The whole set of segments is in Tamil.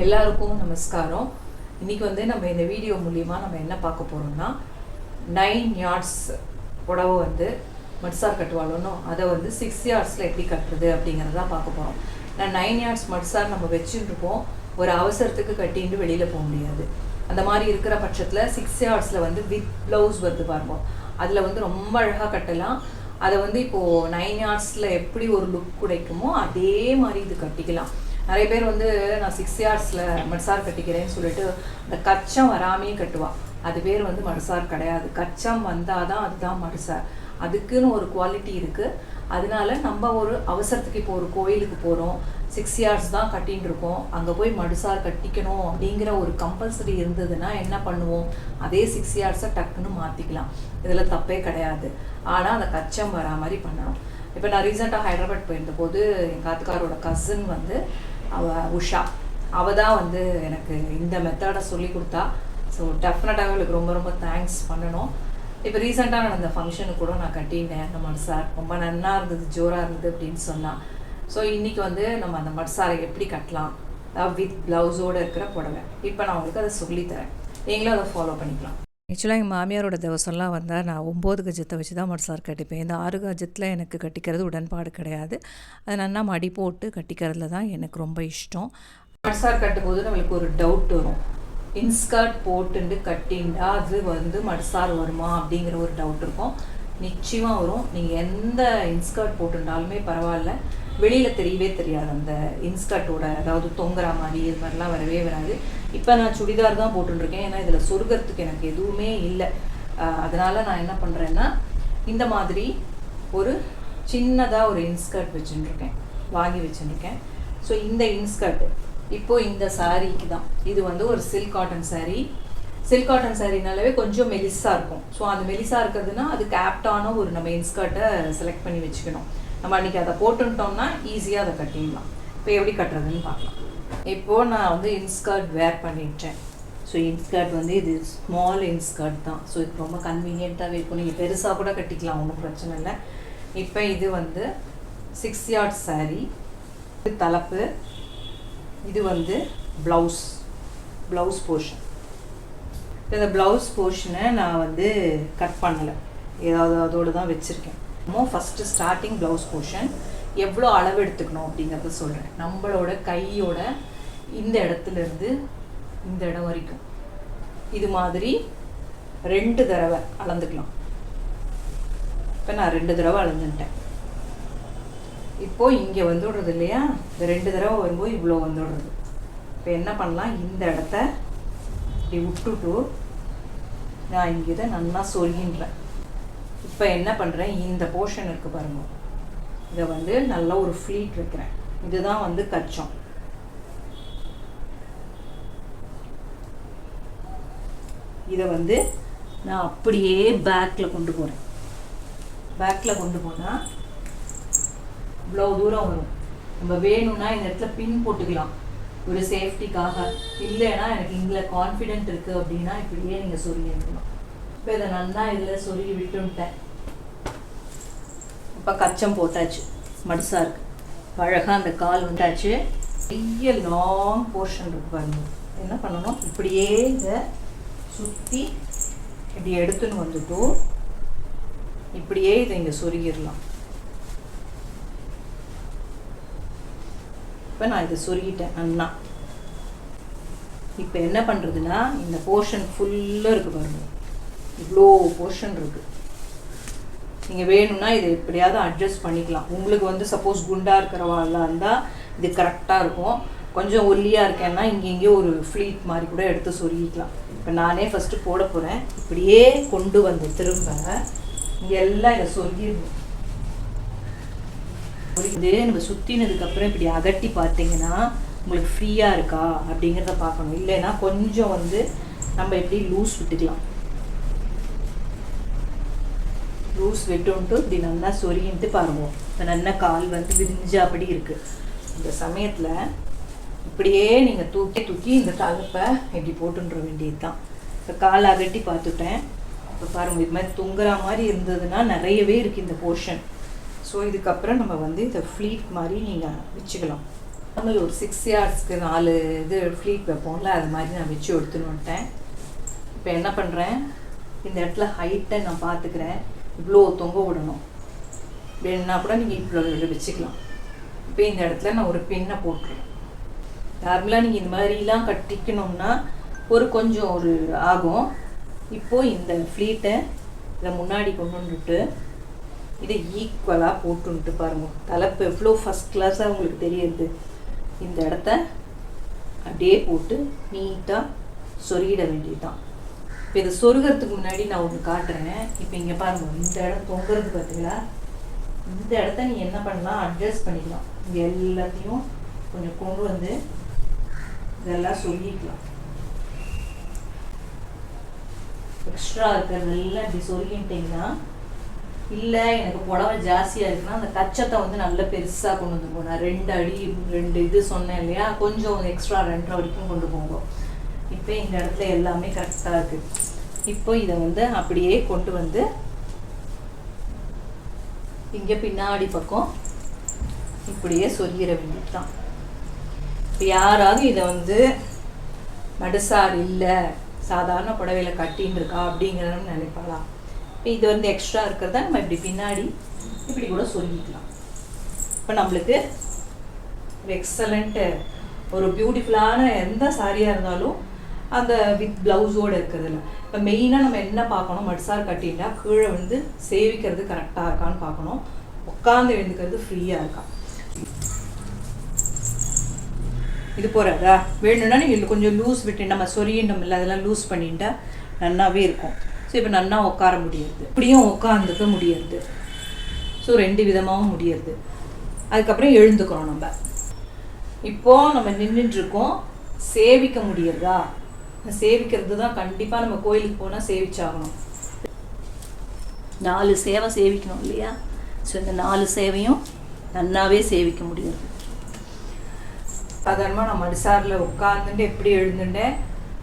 எல்லாருக்கும் நமஸ்காரம். இன்னைக்கு வந்து நம்ம இந்த வீடியோ மூலிமா நம்ம என்ன பார்க்க போகிறோம்னா 9 yards புடவை வந்து மட்சார் கட்டுவாளோ அதை வந்து 6 yardsல எப்படி கட்டுறது அப்படிங்கிறத பார்க்க போகிறோம். நான் 9 yards மட்சார் நம்ம வச்சுருப்போம், ஒரு அவசரத்துக்கு கட்டிட்டு வெளியில் போக முடியாது. அந்த மாதிரி இருக்கிற பட்சத்தில் 6 yardsல வந்து வித் ப்ளவுஸ் வருது பாருங்க, அதில் வந்து ரொம்ப அழகாக கட்டலாம். அதை வந்து இப்போது 9 yardsல எப்படி ஒரு லுக் கிடைக்குமோ அதே மாதிரி இது கட்டிக்கலாம். நிறைய பேர் வந்து நான் 6 yardsல மட்சார் கட்டிக்கிறேன்னு சொல்லிட்டு அந்த கச்சம் வராமே கட்டுவாள். அது பேர் வந்து மட்சார் கிடையாது. கச்சம் வந்தால் தான் அதுதான் மட்சார். அதுக்குன்னு ஒரு குவாலிட்டி இருக்குது. அதனால நம்ம ஒரு அவசரத்துக்கு இப்போ ஒரு கோயிலுக்கு போகிறோம், 6 yards தான் கட்டின்னு இருக்கோம், அங்கே போய் மட்சார் கட்டிக்கணும் அப்படிங்கிற ஒரு கம்பல்சரி இருந்ததுன்னா என்ன பண்ணுவோம், அதே 6 yardsஸை டக்குன்னு மாற்றிக்கலாம். இதில் தப்பே கிடையாது. ஆனால் அந்த கச்சம் வரா மாதிரி பண்ணணும். இப்போ நான் ரீசெண்டாக ஹைதராபாத் போயிருந்த போது என் காத்துக்காரோட கசின் வந்து உஷா, அவள் தான் வந்து எனக்கு இந்த மெத்தடை சொல்லி கொடுத்தா. ஸோ டெஃபினட்டாக அவளுக்கு ரொம்ப ரொம்ப தேங்க்ஸ் பண்ணணும். இப்போ ரீசெண்டாக நடந்த ஃபங்க்ஷனுக்கு கூட நான் கட்டினேன் அந்த மட்சார், ரொம்ப நல்லா இருந்தது, ஜோராக இருந்தது அப்படின்னு சொன்னான். ஸோ இன்றைக்கி வந்து நம்ம அந்த மட்சாரை எப்படி கட்டலாம், வித் ப்ளவுஸோடு இருக்கிற புடவை, இப்போ நான் உங்களுக்கு அதை சொல்லித்தரேன், நீங்களும் அதை ஃபாலோ பண்ணிக்கலாம். ஆக்சுவலாக எங்கள் மாமியாரோட திவசம்லாம் வந்தால் நான் 9 கஜத்தை வச்சு தான் மட்சார் கட்டிப்பேன். இந்த 6 கஜத்தில் எனக்கு கட்டிக்கிறது உடன்பாடு கிடையாது. அது நல்லா மடி போட்டு கட்டிக்கிறதுல தான் எனக்கு ரொம்ப இஷ்டம். மட்சார் கட்டும்போது நம்மளுக்கு ஒரு டவுட் வரும், இன்ஸ்கர்ட் போட்டுட்டு கட்டிண்டா அது வந்து மட்சார் வருமா அப்படிங்கிற ஒரு டவுட் இருக்கும். நிச்சயமாக வரும். நீங்கள் எந்த இன்ஸ்கர்ட் போட்டுட்டாலுமே பரவாயில்ல, வெளியில் தெரியவே தெரியாது அந்த இன்ஸ்கர்ட்டோட, அதாவது தொங்குற மாதிரி இது மாதிரிலாம் வரவே வராது. இப்போ நான் சுடிதார் தான் போட்டுருக்கேன், ஏன்னா இதில் சொருகிறதுக்கு எனக்கு எதுவுமே இல்லை. அதனால் நான் என்ன பண்ணுறேன்னா இந்த மாதிரி ஒரு சின்னதாக ஒரு இன்ஸ்கர்ட் வச்சுருக்கேன், வாங்கி வச்சுருக்கேன். ஸோ இந்த இன்ஸ்கர்ட் இப்போது இந்த சாரீக்கு தான், இது வந்து ஒரு silk cotton sari. Silk cotton சாரீனாலே கொஞ்சம் மெலிசாக இருக்கும். ஸோ அந்த மெலிசாக இருக்கிறதுனா அதுக்கு ஆப்டான ஒரு நம்ம இன்ஸ்கர்ட்டை செலக்ட் பண்ணி வச்சுக்கணும். நம்ம அன்றைக்கி அதை போட்டுட்டோம்னா ஈஸியாக அதை கட்டிடலாம். இப்போ எப்படி கட்டுறதுன்னு பார்க்கலாம். இப்போது நான் வந்து இன்ஸ்கர்ட் வேர் பண்ணிட்டேன். ஸோ இன்ஸ்கர்ட் வந்து இது ஸ்மால் இன்ஸ்கர்ட் தான். ஸோ இது ரொம்ப கன்வீனியண்ட்டாகவே இருக்கும், நீங்கள் பெருசாக கூட கட்டிக்கலாம், ஒன்றும் பிரச்சனை இல்லை. இப்போ இது வந்து 6 yards சாரீ, இது தலைப்பு, இது வந்து ப்ளவுஸ் போர்ஷன். இந்த ப்ளவுஸ் போர்ஷனை நான் வந்து கட் பண்ணலை, ஏதாவது அதோடு தான் வச்சுருக்கேன். ஃபஸ்ட்டு ஸ்டார்டிங் ப்ளவுஸ் போர்ஷன் எவ்வளோ அளவு எடுத்துக்கணும் அப்படிங்கிறத சொல்கிறேன். நம்மளோட கையோட இந்த இடத்துலேருந்து இந்த இடம் வரைக்கும் இது மாதிரி 2 தடவை அளந்துக்கலாம். இப்போ நான் 2 தடவை அளந்துட்டேன். இப்போது இங்கே வந்துடுறது இல்லையா, இந்த 2 தடவை வரும்போது இவ்வளோ வந்துடுறது. இப்போ என்ன பண்ணலாம், இந்த இடத்த இப்படி விட்டுட்டு நான் இங்கே இதை நல்லா சொருகின்றேன். இப்போ என்ன பண்ணுறேன், இந்த போர்ஷன் இருக்குது பாருங்க, இதை வந்து நல்லா ஒரு ஃப்ளீட் வைக்கிறேன். இதுதான் வந்து கச்சம். இதை வந்து நான் அப்படியே பேக்கில் கொண்டு போகிறேன். பேக்கில் கொண்டு போனால் இவ்வளோ தூரம் வரும். நம்ம வேணும்னா இந்த இடத்துல பின் போட்டுக்கலாம் ஒரு சேஃப்டிக்காக, இல்லைன்னா எனக்கு இங்கே கான்ஃபிடென்ட் இருக்குது அப்படின்னா இப்படியே நீங்கள் சொருகி எடுக்கலாம். இப்போ இதை நல்லா இதில் சொருகி விட்டுட்டேன். இப்போ கச்சம் போட்டாச்சு, மட்சாருக்கு அழகாக அந்த கால் வந்தாச்சு. பெரிய லாங் போர்ஷன் இருக்கு பாருங்க. என்ன பண்ணணும், இப்படியே இதை சுற்றி இப்படி எடுத்துன்னு வந்துட்டோம், இப்படியே இதை இங்கே சொருகிடலாம். இப்போ நான் இதை சொருகிட்டேன் அண்ணா. இப்போ என்ன பண்ணுறதுன்னா இந்த போர்ஷன் ஃபுல்லாக இருக்குது பாருங்க, இவ்வளோ போர்ஷன் இருக்குது. நீங்கள் வேணும்னா இதை எப்படியாவது அட்ஜஸ்ட் பண்ணிக்கலாம். உங்களுக்கு வந்து சப்போஸ் குண்டாக இருக்கிறவாளாக இருந்தால் இது கரெக்டாக இருக்கும். கொஞ்சம் ஒல்லியாக இருக்கேன்னா இங்கேயே ஒரு ஃப்ளீட் மாதிரி கூட எடுத்து சொருகிக்கலாம். இப்போ நானே ஃபஸ்ட்டு போட போகிறேன். இப்படியே கொண்டு வந்து திரும்ப இங்கே எல்லாம் இதை சொருகிடணும். இது நம்ம சுற்றினதுக்கப்புறம் இப்படி அகட்டி பார்த்தீங்கன்னா உங்களுக்கு ஃப்ரீயாக இருக்கா அப்படிங்கிறத பார்க்கணும். இல்லைன்னா கொஞ்சம் வந்து நம்ம எப்படி லூஸ் விட்டுக்கலாம். லூஸ் விட்டுன்ட்டு இப்படி நல்லா சொருகின்ட்டு பாருங்கள். இப்போ நல்லா கால் வந்து விரிஞ்சா அப்படி இருக்குது. இந்த சமயத்தில் இப்படியே நீங்கள் தூக்கி இந்த தலைப்பை இப்படி போட்டுன்ற வேண்டியது தான். இப்போ கால் அகட்டி பார்த்துட்டேன். இப்போ பாருங்கள், இது மாதிரி தொங்குற மாதிரி இருந்ததுன்னா நிறையவே இருக்குது இந்த போர்ஷன். ஸோ இதுக்கப்புறம் நம்ம வந்து இதை ஃப்ளீட் மாதிரி நீங்கள் வச்சுக்கலாம். நார்மல் ஒரு 6 yardsக்கு 4 இது ஃப்ளீட் வைப்போம்ல, அது மாதிரி நான் வச்சு எடுத்துன்னு வந்துட்டேன். இப்போ என்ன பண்ணுறேன், இந்த இடத்துல ஹைட்டை நான் பார்த்துக்கிறேன். இவ்வளோ தொங்க விடணும். வேணுன்னா கூட நீங்கள் இவ்வளோ வச்சுக்கலாம். இப்போ இந்த இடத்துல நான் ஒரு பின்னை போட்டுருவேன். நார்மலாக நீங்கள் இந்த மாதிரிலாம் கட்டிக்கணும்னா கொஞ்சம் ஒரு ஆகும். இப்போது இந்த ஃப்ளீட்டை இதை முன்னாடி கொண்டு வந்துட்டு இதை ஈக்குவலாக போட்டுன்ட்டு பாருங்கள். தலைப்பு எவ்வளோ ஃபஸ்ட் கிளாஸாக உங்களுக்கு தெரியுது. இந்த இடத்த அப்படியே போட்டு நீட்டாக சொருகிட வேண்டியது தான். இப்போ இதை சொருகிறதுக்கு முன்னாடி நான் ஒன்று காட்டுறேன். இப்போ இங்கே பாருங்கள், இந்த இடம் தொங்குறது பார்த்தீங்களா, இந்த இடத்த நீ என்ன பண்ணலாம், அட்ஜஸ்ட் பண்ணிக்கலாம். இங்கே எல்லாத்தையும் கொஞ்சம் கொண்டு வந்து இதெல்லாம் சொருகிக்கலாம். எக்ஸ்ட்ரா இருக்கிறதெல்லாம் இப்படி சொருகிட்டிங்கன்னா, இல்லை எனக்கு புடவை ஜாஸ்தியாக இருக்குன்னா அந்த கச்சத்தை வந்து நல்லா பெருசாக கொண்டு வந்து போங்க. 2 அடி 2 இது சொன்னேன் இல்லையா, கொஞ்சம் எக்ஸ்ட்ரா 2.5 வரைக்கும் கொண்டு போங்க. இப்போ இந்த இடத்துல எல்லாமே கரெக்டாக இருக்குது. இப்போ இதை வந்து அப்படியே கொண்டு வந்து இங்கே பின்னாடி பக்கம் இப்படியே சொருகிற வேண்டியது தான். இப்போ யாராவது இதை வந்து மடிசார் இல்லை சாதாரண புடவையில் கட்டின்னு இருக்கா அப்படிங்கிறன்னு நினைப்பாளா. இப்போ இது வந்து எக்ஸ்ட்ரா இருக்கிறதா நம்ம இப்படி பின்னாடி இப்படி கூட சொல்லிக்கலாம். இப்போ நம்மளுக்கு ஒரு எக்ஸலண்ட்டு ஒரு பியூட்டிஃபுல்லான எந்த சாரியாக இருந்தாலும் அந்த வித் ப்ளவுஸோடு இருக்கிறதுல இப்போ மெயினாக நம்ம என்ன பார்க்கணும், மடிசார் கட்டிட்டா கீழே வந்து சேவிக்கிறது கரெக்டாக இருக்கான்னு பார்க்கணும். உட்காந்து எழுந்துக்கிறது ஃப்ரீயாக இருக்கா. இது போகிறதா வேணும்னா நீங்கள் கொஞ்சம் லூஸ் விட்டு நம்ம சொரியணும் இல்லை, அதெல்லாம் லூஸ் பண்ணிட்டா நல்லாவே இருக்கும். ஸோ இப்போ நல்லா உட்கார முடியாது, இப்படியும் உட்காந்துக்க முடியாது. ஸோ 2 விதமாகவும் முடியாது. அதுக்கப்புறம் எழுந்துக்கிறோம். நம்ம இப்போது நம்ம நின்றுட்டுருக்கோம், சேவிக்க முடியறதா. சேவிக்கிறது தான் கண்டிப்பாக நம்ம கோயிலுக்கு போனால் சேவிச்சாகணும். 4 சேவை சேவிக்கணும் இல்லையா. ஸோ இந்த 4 சேவையும் நல்லாவே சேவிக்க முடியாது. சாதாரணமாக நான் மடிசாரில் உட்காந்துட்டு எப்படி எழுந்துட்டேன்,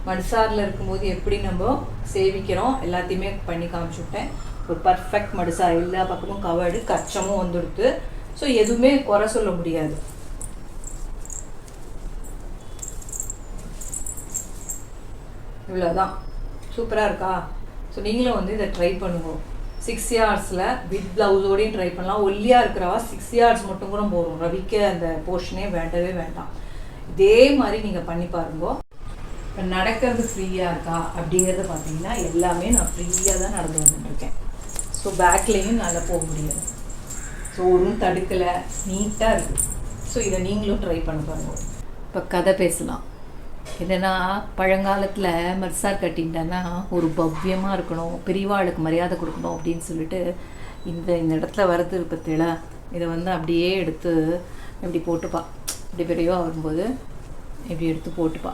மடிசாரில் இருக்கும்போது எப்படி நம்ம சேவிக்கிறோம் எல்லாத்தையுமே பண்ணி காமிச்சுட்டேன். ஒரு பர்ஃபெக்ட் மடிசார், எல்லா பக்கமும் கவர்டு, கச்சமும் வந்துடுது. ஸோ எதுவுமே குறை சொல்ல முடியாது. இவ்வளோதான், சூப்பராக இருக்கா. ஸோ நீங்களும் வந்து இதை ட்ரை பண்ணுவோம். 6 yardsல வித் ப்ளவுஸோடையும் ட்ரை பண்ணலாம். ஒல்லியாக இருக்கிறவா 6 yards மட்டும் கூட போகும், ரவிக்க அந்த போர்ஷனே வேண்டவே வேண்டாம். இதே மாதிரி நீங்கள் பண்ணி பாருங்க. இப்போ நடக்கிறது ஃப்ரீயாக இருக்கா அப்படிங்கிறத பார்த்தீங்கன்னா எல்லாமே நான் ஃப்ரீயாக தான் நடந்து வந்துட்டுருக்கேன். ஸோ பேக்லேயும் நல்லா போக முடியாது. ஸோ ஒன்றும் தடுக்கலை, நீட்டாக இருக்குது. ஸோ இதை நீங்களும் ட்ரை பண்ண பாருங்க. இப்போ கதை பேசலாம். என்னென்னா பழங்காலத்தில் மடிசார் கட்டிட்டேன்னா ஒரு பவ்யமாக இருக்கணும், பெரியவாளுக்கு மரியாதை கொடுக்கணும் அப்படின்னு சொல்லிட்டு இந்த இடத்துல வரது பற்றில இதை வந்து அப்படியே எடுத்து இப்படி போட்டுப்பா. இப்படி பெரியவா வரும்போது இப்படி எடுத்து போட்டுப்பா.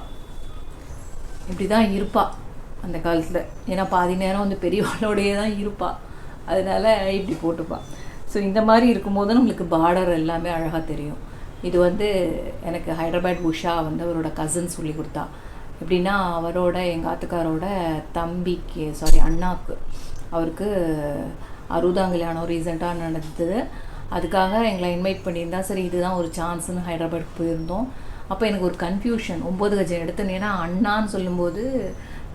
இப்படி தான் இருப்பா அந்த காலத்தில். ஏன்னா பாதி நேரம் வந்து பெரியவாளோடையே தான் இருப்பா, அதனால் இப்படி போட்டுப்பா. ஸோ இந்த மாதிரி இருக்கும்போது நம்மளுக்கு பார்டர் எல்லாமே அழகாக தெரியும். இது வந்து எனக்கு ஹைதராபாத் உஷா வந்து அவரோட கசின் சொல்லி கொடுத்தா. எப்படின்னா அவரோட எங்கள் ஆத்துக்காரோட தம்பிக்கு அண்ணாவுக்கு அவருக்கு 60ஆம் கல்யாணம் ரீசெண்டாக நடந்தது. அதுக்காக எங்களை இன்வைட் பண்ணியிருந்தா. சரி இதுதான் ஒரு சான்ஸ்னு ஹைதராபாத் போயிருந்தோம். அப்போ எனக்கு ஒரு கன்ஃபியூஷன், 9 கஜம் எடுத்தேன். ஏன்னா அண்ணான்னு சொல்லும்போது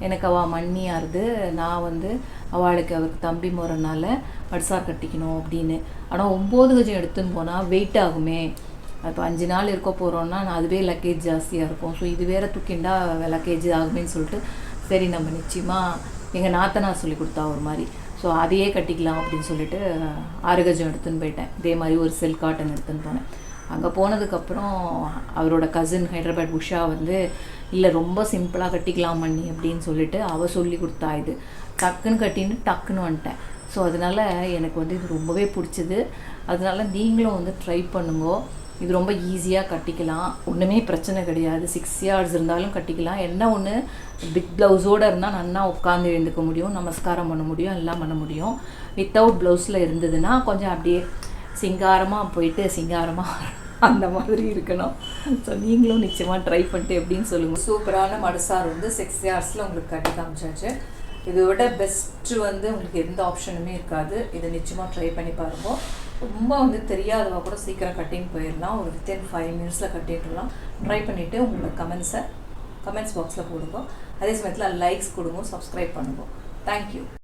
எனக்கு அவள் மண்ணியாருது, நான் வந்து அவளுக்கு அவருக்கு தம்பி முறைனால மடிசார் கட்டிக்கணும் அப்படின்னு. ஆனால் 9 கஜம் எடுத்துன்னு போனால் வெயிட் ஆகுமே, இப்போ 5 நாள் இருக்க போகிறோன்னா நான் அதுவே லக்கேஜ் ஜாஸ்தியாக இருக்கும். ஸோ இது வேறு தூக்கிண்டா லக்கேஜ் ஆகுமேன்னு சொல்லிட்டு சரி நம்ம நிச்சயமாக எங்கள் நாத்தனார் சொல்லி கொடுத்தா ஒரு மாதிரி. ஸோ அதையே கட்டிக்கலாம் அப்படின்னு சொல்லிட்டு 6 கஜம் எடுத்துன்னு போயிட்டேன். இதே மாதிரி ஒரு சில்க் காட்டன் எடுத்துன்னு போனேன். அங்கே போனதுக்கப்புறம் அவரோட கசின் ஹைதராபாத் உஷா வந்து இல்லை ரொம்ப சிம்பிளாக கட்டிக்கலாம் மண்ணி அப்படின்னு சொல்லிட்டு அவள் சொல்லி கொடுத்தா. இது டக்குன்னு கட்டின்னு டக்குன்னு வந்துட்டேன். ஸோ அதனால் எனக்கு வந்து இது ரொம்பவே பிடிச்சிது. அதனால நீங்களும் வந்து ட்ரை பண்ணுங்க. இது ரொம்ப ஈஸியாக கட்டிக்கலாம், ஒன்றுமே பிரச்சனை கிடையாது. 6 yards இருந்தாலும் கட்டிக்கலாம். என்ன ஒன்று, பிக் ப்ளவுஸோடு இருந்தால் நல்லா உட்காந்து எழுந்துக்க முடியும், நமஸ்காரம் பண்ண முடியும், எல்லாம் பண்ண முடியும். வித்தவுட் ப்ளவுஸில் இருந்ததுன்னா கொஞ்சம் அப்படியே சிங்காரமாக போயிட்டு சிங்காரமாக அந்த மாதிரி இருக்கணும். ஸோ நீங்களும் நிச்சயமாக ட்ரை பண்ணிட்டு எப்படின்னு சொல்லுங்கள். சூப்பரான மடிசார் வந்து 6 yardsல உங்களுக்கு கட்டி காமிச்சாச்சு. இதை விட பெஸ்ட்டு வந்து உங்களுக்கு எந்த ஆப்ஷனுமே இருக்காது. இதை நிச்சயமாக ட்ரை பண்ணி பாருங்கள். ரொம்ப வந்து தெரியாதவா கூட சீக்கிரம் கட்டிங் போயிடலாம். ஒரு வித்தின் 5 மினிட்ஸில் கட்டிட்டுலாம். ட்ரை பண்ணிவிட்டு உங்களோட கமெண்ட்ஸ் பாக்ஸில் போடுங்க. அதே சமயத்தில் லைக்ஸ் கொடுங்க, சப்ஸ்கிரைப் பண்ணுங்க. தேங்க்யூ.